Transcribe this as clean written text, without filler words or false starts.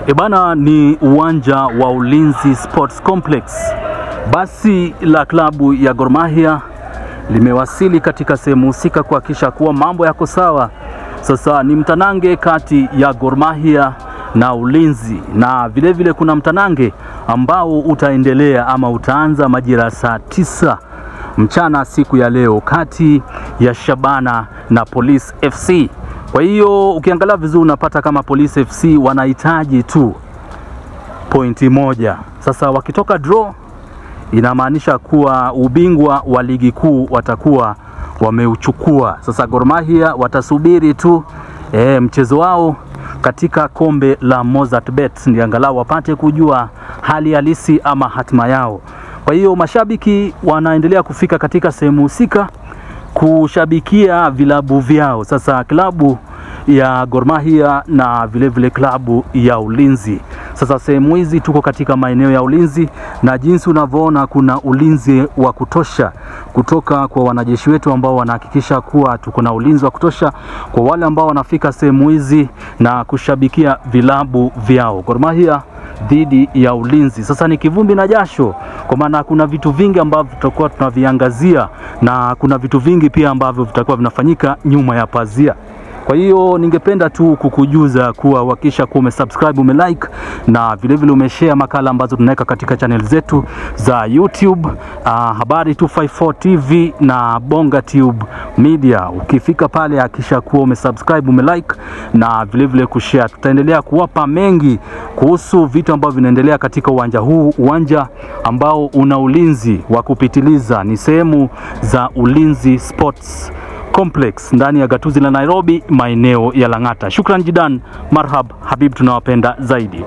Ebana, ni uwanja wa Ulinzi Sports Complex. Basi la klabu ya Gor Mahia limewasili katika sehemu husika kuhakikisha kuwa mambo yako sawa. Sasa ni mtanange kati ya Gor Mahia na Ulinzi, na vile vile kuna mtanange ambao utaendelea ama utaanza majira saa 9 mchana siku ya leo kati ya Shabana na Police FC. Kwa hiyo ukiangalia vizuri unapata kama Police FC wanahitaji tu pointi moja. Sasa wakitoka draw inamaanisha kuwa ubingwa wa ligi kuu watakuwa wameuchukua. Sasa Gor Mahia watasubiri tu mchezo wao katika kombe la Mozart Bet ndio angalau wapate kujua hali halisi ama hatima yao. Kwa hiyo mashabiki wanaendelea kufika katika sehemu husika kushabikia vilabu vyao. Sasa klabu ya Gor Mahia na vile vile klabu ya Ulinzi. Sasa sehemu hizi tuko katika maeneo ya Ulinzi, na jinsi unavyoona kuna ulinzi wa kutosha kutoka kwa wanajeshi wetu ambao wanahakikisha kuwa tuko na ulinzi wa kutosha kwa wale ambao wanafika sehemu hizi na kushabikia vilabu vyao. Gor Mahia dhidi ya Ulinzi. Sasa ni kivumbi na jasho, kwa maana kuna vitu vingi ambavyo tutakuwa tunaviangazia na kuna vitu vingi pia ambavyo vitakuwa vinafanyika nyuma ya pazia. Kwa hiyo ningependa tu kukujuza kuwa hakikisha kuwa umesubscribe, umelike na vile vile umeshare makala ambazo tunaweka katika channel zetu za YouTube, Habari 254 TV na Bonga Tube Media. Ukifika pale hakikisha kuwa umesubscribe, umelike na vile vile kushare. Tutaendelea kuwapa mengi kuhusu vitu ambavyo vinaendelea katika uwanja huu, uwanja ambao una ulinzi wa kupitiliza. Ni sehemu za Ulinzi Sports Complex ndani ya gatuzi la Nairobi, maeneo ya Lang'ata. Shukran jidan, marhab, habib, tunawapenda zaidi.